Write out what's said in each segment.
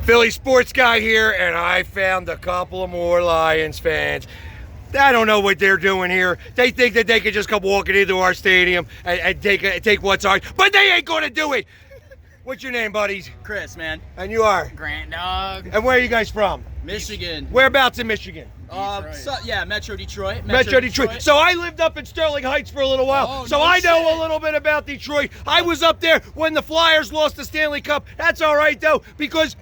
Philly sports guy here, and I found a couple of more Lions fans. I don't know what they're doing here. They think that they could just come walking into our stadium and take what's ours, but they ain't going to do it. What's your name, buddies? Chris, man. And you are? Grant, dog. And where are you guys from? Michigan. Whereabouts in Michigan? Metro Detroit. Metro Detroit. So I lived up in Sterling Heights for a little while, so I know a little bit about Detroit. I was up there when the Flyers lost the Stanley Cup. That's all right, though, because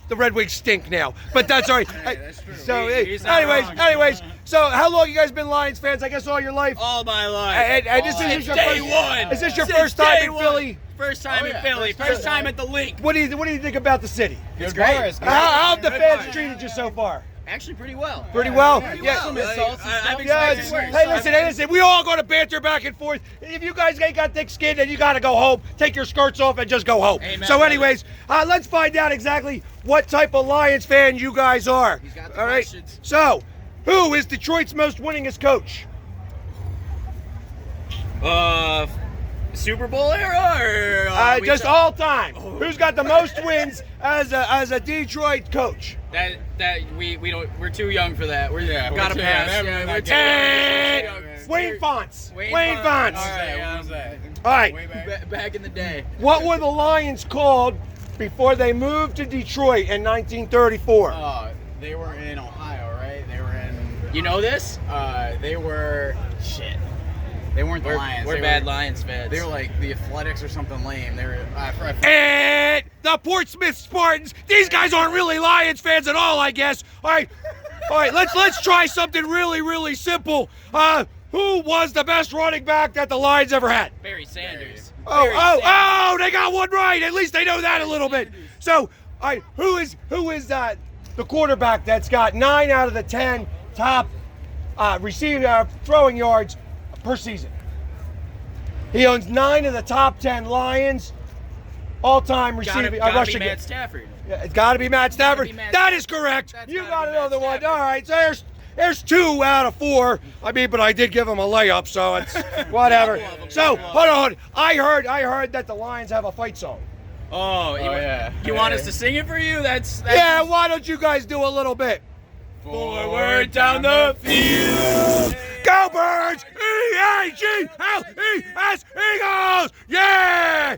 the Red Wings stink now, but that's all right. Hey, that's true. So, Anyways, so how long you guys been Lions fans? I guess all your life. all my life. And this is your day first, one. Is this your Since first time day in one. Philly? First time in Philly. First time at the link. What do you think about the city? It's great. How have the fans treated you so far? Actually, pretty well. Pretty well. Some insults and stuff. Hey, listen. We all going to banter back and forth. If you guys ain't got thick skin, then you got to go home. Take your skirts off and just go home. Amen, so, anyways, let's find out exactly what type of Lions fan you guys are. He's got the all right. questions. So, who is Detroit's most winningest coach? Super Bowl era, or Just all time. Who's got the most wins as a Detroit coach? we're too young for that. We're gotta too pass. young. Yeah, we're too young. Wayne Fonts. Wayne Wayne Fonts. Fonts. All right, All right. Way back. back in the day. What were the Lions called before they moved to Detroit in 1934? They were in Ohio, right? They were in. You know this? They were shit. They weren't the Lions. We're They bad were, Lions fans. They were like the Athletics or something lame. They were. And the Portsmouth Spartans. These guys aren't really Lions fans at all, I guess. All right. Let's try something really simple. Who was the best running back that the Lions ever had? Barry Sanders. Oh! They got one right. At least they know that a little bit. So, all right, who is the quarterback that's got 9 out of the 10 top throwing yards per season? He owns 9 of the top 10 Lions all-time receiving rushing. Matt Stafford. Yeah, it's got to be Matt Stafford. Be Matt That is correct. That's You gotta got be another Matt one. Stafford. All right, so there's 2 out of 4. I mean, but I did give him a layup, so it's whatever. So hold on. I heard that the Lions have a fight song. You want us to sing it for you? That's Yeah, why don't you guys do a little bit? Forward down the field. Go Birds! E-A-G-L-E-S Eagles! Yeah!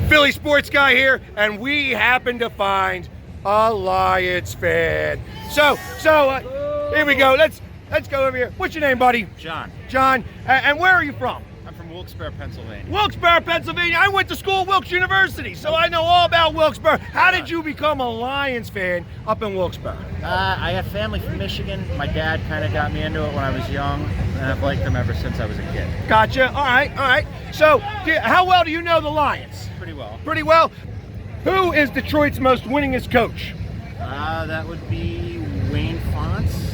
Philly sports guy here, and we happen to find a Lions fan. So here we go. Let's go over here. What's your name, buddy? John. John. And where are you from? I'm from Wilkes-Barre, Pennsylvania. Wilkes-Barre, Pennsylvania. I went to school at Wilkes University, so I know all about Wilkes-Barre. How did you become a Lions fan up in Wilkes-Barre? I have family from Michigan. My dad kind of got me into it when I was young, and I've liked them ever since I was a kid. Gotcha. All right. So, how well do you know the Lions? Pretty well. Pretty well. Who is Detroit's most winningest coach? That would be Wayne Fonts.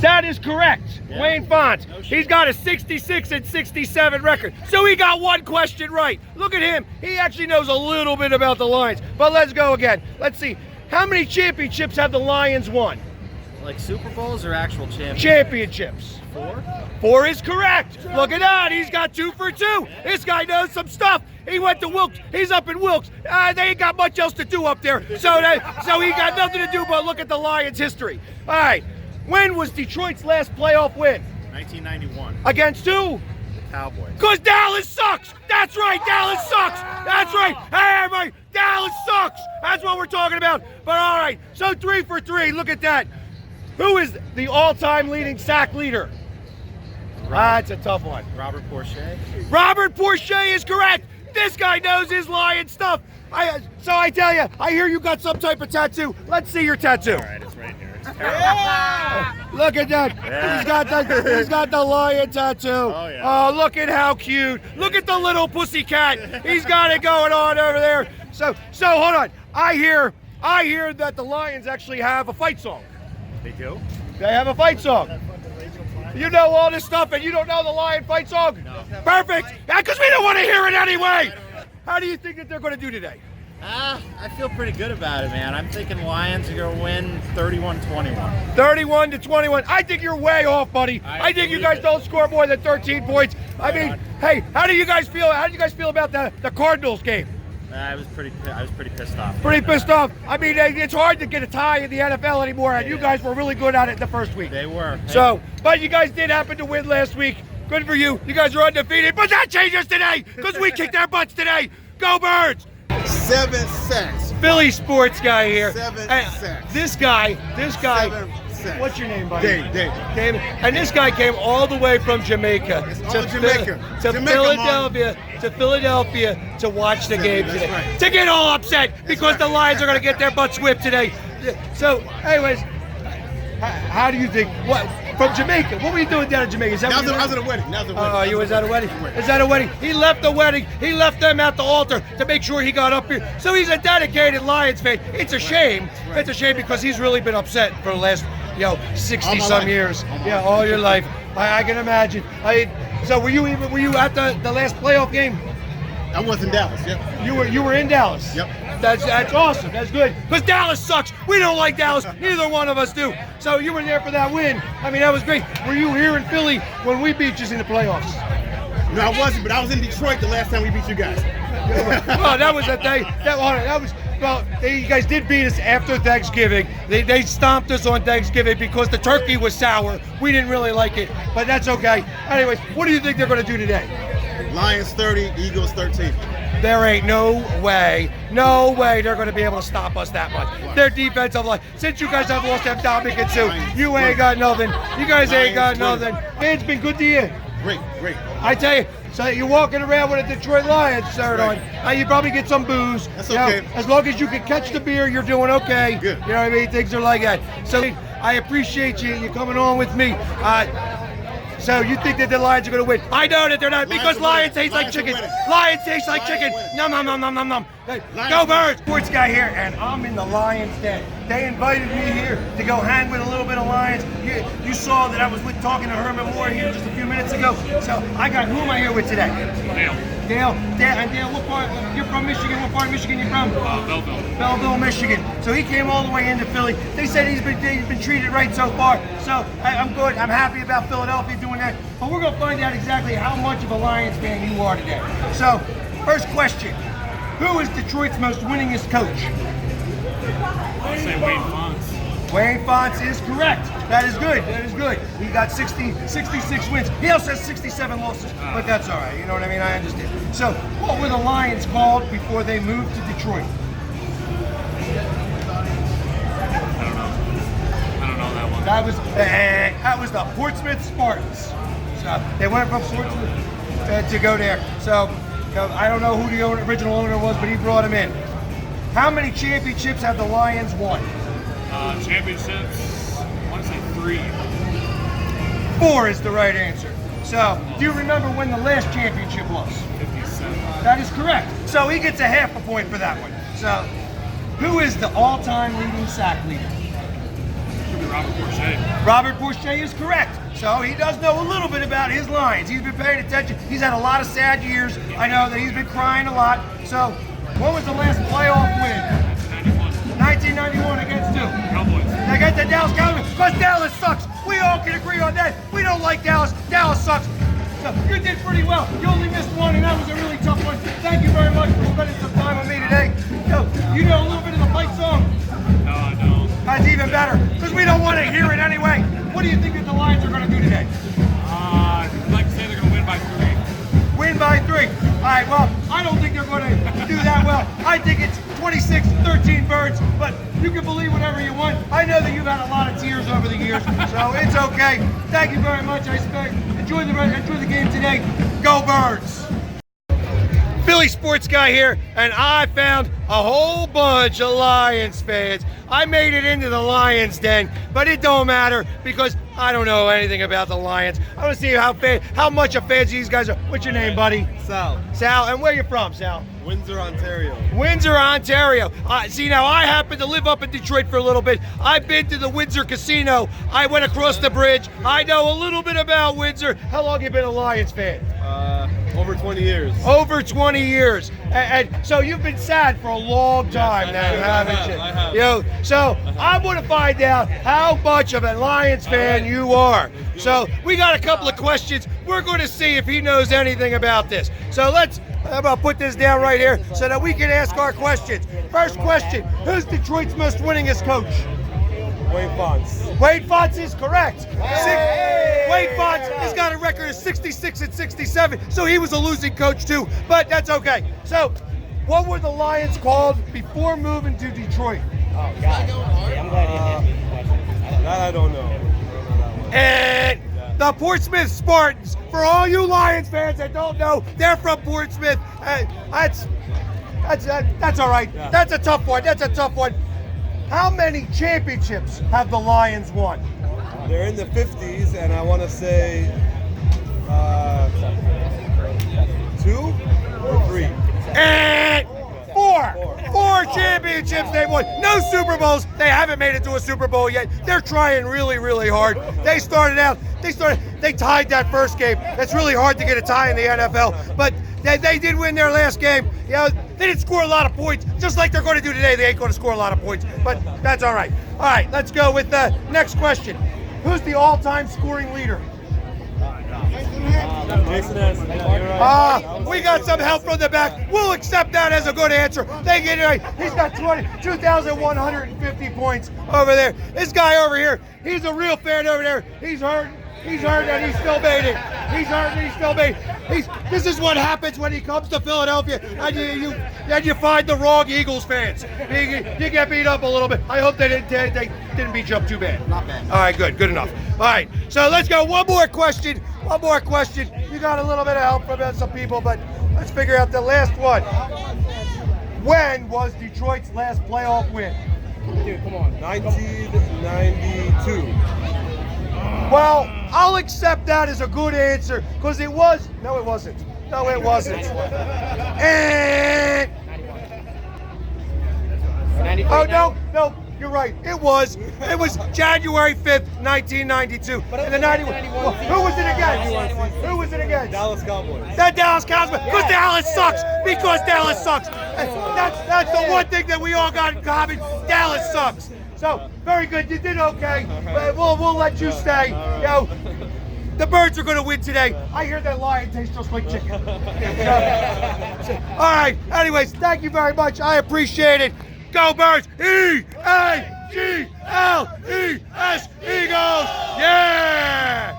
That is correct. Yeah. Wayne Fonts. No shit. He's got a 66-67 record. So he got one question right. Look at him. He actually knows a little bit about the Lions. But let's go again. Let's see. How many championships have the Lions won? Like Super Bowls or actual championships? Championships. 4? 4 is correct. Look at that. He's got 2 for 2. This guy knows some stuff. He went to Wilkes. He's up in Wilkes. They ain't got much else to do up there. So he got nothing to do but look at the Lions' history. All right. When was Detroit's last playoff win? 1991. Against who? The Cowboys. Because Dallas sucks. That's right. Dallas sucks. That's right. Hey, everybody. Dallas sucks. That's what we're talking about. But all right. So 3 for 3. Look at that. Who is the all-time leading sack leader? That's a tough one. Robert Porsche. Robert Porsche is correct. This guy knows his Lion stuff. So I tell you, I hear you got some type of tattoo. Let's see your tattoo. All right, it's right here. It's Look at that. Yeah. He's got the Lion tattoo. Oh, yeah. Oh, look at how cute. Look at the little pussy cat. He's got it going on over there. So hold on. I hear that the Lions actually have a fight song. They do? They have a fight song. You know all this stuff and you don't know the Lion fight song? No. Perfect. Because we don't want to hear it anyway. How do you think that they're going to do today? I feel pretty good about it, man. I'm thinking Lions are going to win 31-21. 31-21. I think you're way off, buddy. I think you guys don't score more than 13 points. I mean, hey, how do you guys feel? How do you guys feel about the Cardinals game? I was pretty pissed off. Pretty pissed off. I mean, it's hard to get a tie in the NFL anymore, and you guys were really good at it the first week. They were. So, but you guys did happen to win last week. Good for you. You guys are undefeated, but that changes today because we kicked their butts today. Go Birds! 7 sacks. Philly sports guy here. 7 And sacks. This guy. 7 sacks. What's your name, buddy? David. David. And this guy came all the way from Jamaica all Jamaica. to Jamaica, Philadelphia to watch the game That's today. right. To get all upset because the Lions are going to get their butts whipped today. So, anyways, how do you think? What from Jamaica? What were you doing down in Jamaica? Is that what you I was were- at a wedding. Oh, you was at a wedding? Is that a wedding? He left the wedding. He left them at the altar to make sure he got up here. So he's a dedicated Lions fan. It's a shame. It's a shame because he's really been upset for the last, 60 some life. years. All my Yeah, life. all your life. I can imagine. So were you at the last playoff game? I was in Dallas. Yep. You were in Dallas. Yep. That's awesome. That's good. Because Dallas sucks. We don't like Dallas. Neither one of us do. So you were there for that win. I mean, that was great. Were you here in Philly when we beat you in the playoffs? No, I wasn't, but I was in Detroit the last time we beat you guys. Well, that was a day. You guys did beat us after Thanksgiving. They stomped us on Thanksgiving because the turkey was sour. We didn't really like it, but that's okay. Anyways, what do you think they're going to do today? Lions 30, Eagles 13. There ain't no way they're going to be able to stop us that much. Their defensive line, since you guys have lost Dominic and Sue, you ain't got nothing. You guys ain't got nothing. Man, it's been good to you. Great. I tell you, so you're walking around with a Detroit Lions shirt on. You probably get some booze. That's You know, okay. as long as you can catch the beer, you're doing okay. Good. You know what I mean? Things are like that. So I appreciate you coming on with me. So you think that the Lions are going to win? I know that they're not because Lions taste like chicken. Lions taste like chicken. Nom nom nom nom nom nom. Hey, go Birds! Sports guy here, and I'm in the Lions den. They invited me here to go hang with a little bit of Lions. You saw that I was talking to Herman Moore here just a few minutes ago. So who am I here with today? Dale, what part? You're from Michigan. What part of Michigan you from? Belleville. Belleville, Michigan. So he came all the way into Philly. They said he's been treated right so far. So I'm good. I'm happy about Philadelphia doing that. But we're gonna find out exactly how much of a Lions fan you are today. So, first question: who is Detroit's most winningest coach? I'll say Wayne Fonts. Wayne Fonts is correct. That is good. He got 66 wins. He also has 67 losses, but that's all right. You know what I mean? I understand. So, what were the Lions called before they moved to Detroit? I don't know that one. That was the Portsmouth Spartans. So they went from Portsmouth to go there. So I don't know who the original owner was, but he brought him in. How many championships have the Lions won? Championships, I want to say 3. 4 is the right answer. So do you remember when the last championship was? 57. That is correct. So he gets a half a point for that one. So who is the all-time leading sack leader? Could be Robert Bourget. Robert Bourget is correct. So he does know a little bit about his Lions. He's been paying attention. He's had a lot of sad years. I know that he's been crying a lot. So what was the last playoff win? 1991 against who? Cowboys. Against the Dallas Cowboys. Because Dallas sucks. We all can agree on that. We don't like Dallas. Dallas sucks. So you did pretty well. You only missed one, and that was a really tough one. Thank you very much for spending some time with me today. You know a little bit of the fight song? No, I don't. That's even better, because we don't want to hear it anyway. What do you think that the Lions are going to do today? I'd like to say they're going to win by 3. Win by 3. All right, well, I don't think they're going to do that well. I think it's 26-13 Birds, but you can believe whatever you want. I know that you've had a lot of tears over the years, so it's okay. Thank you very much. Enjoy the game today. Go Birds! Philly sports guy here, and I found a whole bunch of Lions fans. I made it into the Lions den, but it don't matter because I don't know anything about the Lions. I want to see how much of fans these guys are. What's your name, buddy? Sal, Sal, and where you from, Sal? Windsor, Ontario. Windsor, Ontario. See, now I happen to live up in Detroit for a little bit. I've been to the Windsor Casino. I went across the bridge. I know a little bit about Windsor. How long have you been a Lions fan? Over 20 years. Over 20 years. And so you've been sad for a long time now, haven't you? I have. You know, so I want to find out how much of a Lions fan you are. So we got a couple of questions. We're going to see if he knows anything about this. So let's I'm going to put this down right here so that we can ask our questions. First question, who's Detroit's most winningest coach? Wayne Fonts. Wade Fonts is correct. Wade Fonts has got a record of 66 and 67, so he was a losing coach too, but that's okay. So, what were the Lions called before moving to Detroit? Oh, God. I'm glad you asked me the question. That I don't know. And the Portsmouth Spartans. For all you Lions fans that don't know, they're from Portsmouth. That's all right. Yeah. That's a tough one. That's a tough one. How many championships have the Lions won? They're in the 50s, and I want to say 2 or 3. And four championships they've won. No Super Bowls. They haven't made it to a Super Bowl yet. They're trying really, really hard. They tied that first game. It's really hard to get a tie in the NFL, but they did win their last game. You know, they didn't score a lot of points, just like they're going to do today. They ain't going to score a lot of points, but that's all right. All right, let's go with the next question. Who's the all-time scoring leader? Jason S. We got some help from the back. We'll accept that as a good answer. They get it right. He's got 2,150 points over there. This guy over here, he's a real fan over there. He's hurting. He's hurt and he still made it. He's hurt and he still made it. This is what happens when he comes to Philadelphia and you find the wrong Eagles fans. You get beat up a little bit. I hope they didn't beat you up too bad. Not bad. All right, good enough. All right, so let's go. One more question. You got a little bit of help from some people, but let's figure out the last one. When was Detroit's last playoff win? Dude, come on. 1992. Well, I'll accept that as a good answer because it was. No, it wasn't. And no, you're right. It was January 5th, 1992. And the 91. Who was it against? Dallas Cowboys. The Dallas Cowboys. Because Dallas sucks. That's the one thing that we all got in common. Dallas sucks. So, very good. You did okay. We'll let you stay. You know, the Birds are going to win today. I hear that lion tastes just like chicken. All right. Anyways, thank you very much. I appreciate it. Go Birds. E-A-G-L-E-S. Eagles. Yeah.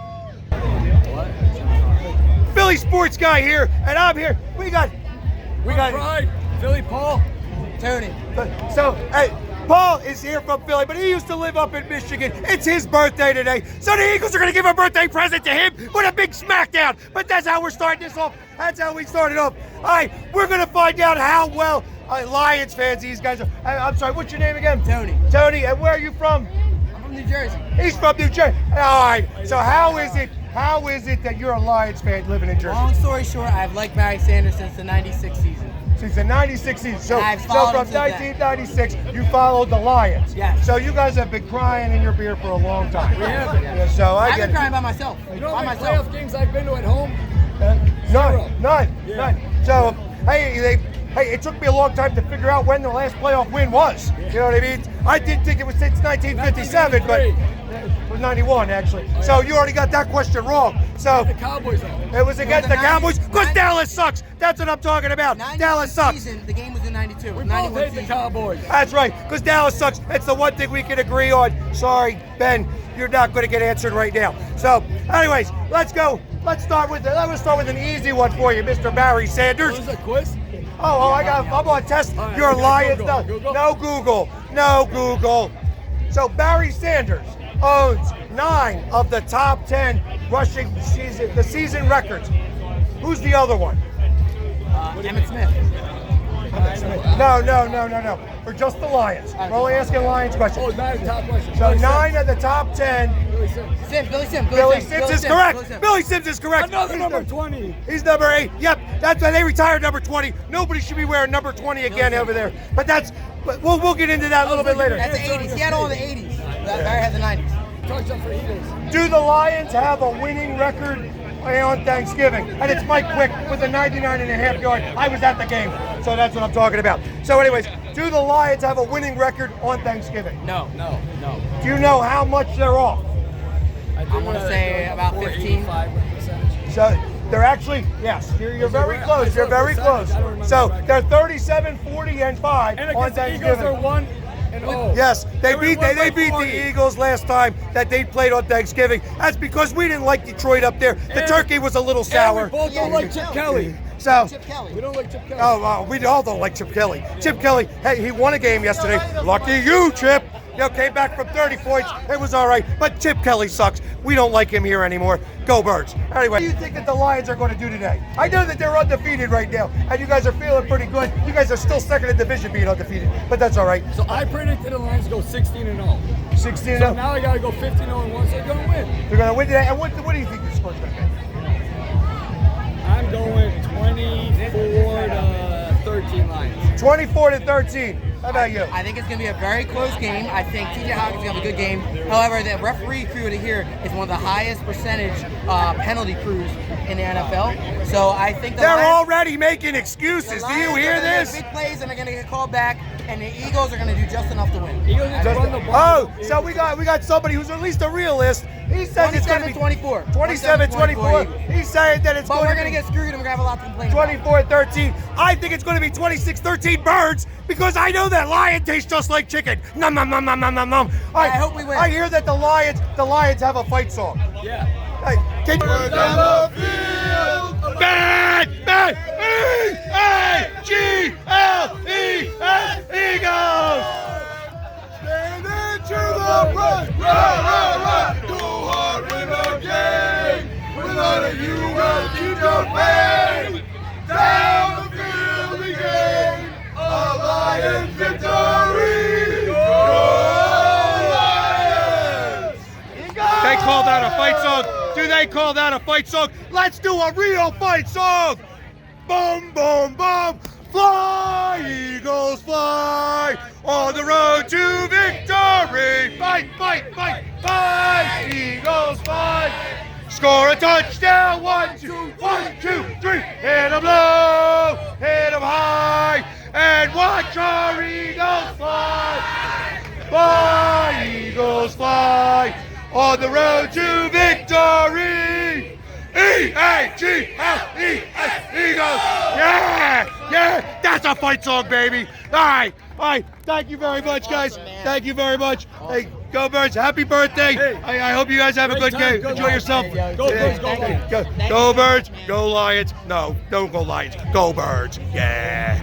Philly sports guy here, and I'm here. We got Pride. Philly Paul. Tony. So, hey, Paul is here from Philly, but he used to live up in Michigan. It's his birthday today, so the Eagles are going to give a birthday present to him with a big smackdown. But that's how we're starting this off. That's how we started off. All right, we're going to find out how well Lions fans these guys are. I'm sorry, what's your name again? Tony. Tony, and where are you from? I'm from New Jersey. He's from New Jersey. All right, so how is it that you're a Lions fan living in Jersey? Long story short, I've liked Barry Sanders since the 96 season. Since the 96 season. So I've from followed him since 1996, you followed the Lions. Yes. So you guys have been crying in your beer for a long time. We have. Yeah, so I I've get been it. crying by myself. You know how by many myself. playoff games I've been to at home? None. So, hey, it took me a long time to figure out when the last playoff win was. You know what I mean? I didn't think it was since 1957, but it was 91 actually. So you already got that question wrong. So The Cowboys are. it was against the Cowboys because Dallas sucks. That's what I'm talking about. 91 Dallas sucks. Season, the game was in 92. We both 91 hate the season. Cowboys. That's right, because Dallas sucks. It's the one thing we can agree on. Sorry, Ben, you're not going to get answered right now. So, anyways, let's go. Let's start with an easy one for you, Mr. Barry Sanders. What is a quiz? I'm on test All right, your okay, Lions. Google. No Google. So Barry Sanders owns 9 of the top 10 rushing season records. Who's the other one? Emmett Smith. No. For just the Lions. We're only asking Lions Oh, questions. 9 top questions. So 9 of the top 10. Billy Sims. Billy Sims is correct. Billy Sims is correct. Another number 20. He's number 8. Yep, that's why they retired number 20. Nobody should be wearing number 20 again over there. But we'll get into that a little bit later. That's the 80s. He had all the 80s. Barry had the 90s. Touchdown for Eagles. Do the Lions have a winning record on Thanksgiving? And it's Mike Quick with a 99.5 yard. I was at the game, so that's what I'm talking about. So anyways, do the Lions have a winning record on Thanksgiving? No. Do you know how much they're off? I'm going to say about 15. So They're actually, yes, you're very close. You're very close. I don't remember So the record. they're 37, 40, and 5 And on against the Eagles, they're Thanksgiving. 1-0. Yes, they won beat by the 40. Eagles last time that they played on Thanksgiving. That's because we didn't like Detroit up there. The And- turkey was a little And sour. we both don't like Chip Kelly. So, We don't like Chip Kelly. we all don't like Chip Kelly. Chip Kelly, hey, he won a game yesterday. Lucky you, Chip. Came back from 30 points. It was all right. But Chip Kelly sucks. We don't like him here anymore. Go Birds. Anyway, what do you think that the Lions are going to do today? I know that they're undefeated right now, and you guys are feeling pretty good. You guys are still second in division being undefeated, but that's all right. So I predicted the Lions go 16-0. 16-0. So now I gotta go 15-0 so they're gonna win. They're going to win today. And what do you think the score's going to be? I'm going 24 to 13 Lions. 24-13. How about you? I think it's going to be a very close game. I think TJ Hawkins is going to have a good game. However, the referee crew to here is one of the highest percentage penalty crews in the NFL. So I think They're Lions, already making excuses. Do you Lions hear are gonna this? make big plays and they're going to get called back, and the Eagles are going to do just enough to win. Eagles need to run the ball. Oh, so we got somebody who's at least a realist. He says it's going to be 27-24. 27-24. He's saying that it's But going we're to going be to get screwed and we're going to have a lot to complain about. 24-13. I think it's going to be 26-13 Birds because I know that lion tastes just like chicken. Nom nom nom nom nom nom nom. I hope we win. I hear that the Lions have a fight song. Yeah. Hey, can you down the field? Bad, E-A-G-L-E-S, Eagles. Stand into the run, run. Go hard, win the game. Without you will keep your faith. Down the field again. A Lions victory. Go Lions. They call that a fight song. Do they call that a fight song? Let's do a real fight song. Boom, boom, boom. Fly, Eagles, fly. On the road to victory. Fight, Eagles, fight. Score a touchdown. 1, 2, 1, 2, 3. Hit 'em low, hit 'em high. And watch our Eagles fly. Fly, Eagles, fly. On the road to victory. E-A-G-L-E-S, Eagles. Yeah, that's a fight song, baby. All right. Thank you very much, guys. Thank you very much. Hey, go Birds. Happy birthday. Hey. I hope you guys have a Great good time. game. Good Enjoy luck. yourself. Go Birds, go Birds. Go Birds, go Lions. No, don't go Lions. Go Birds. Yeah.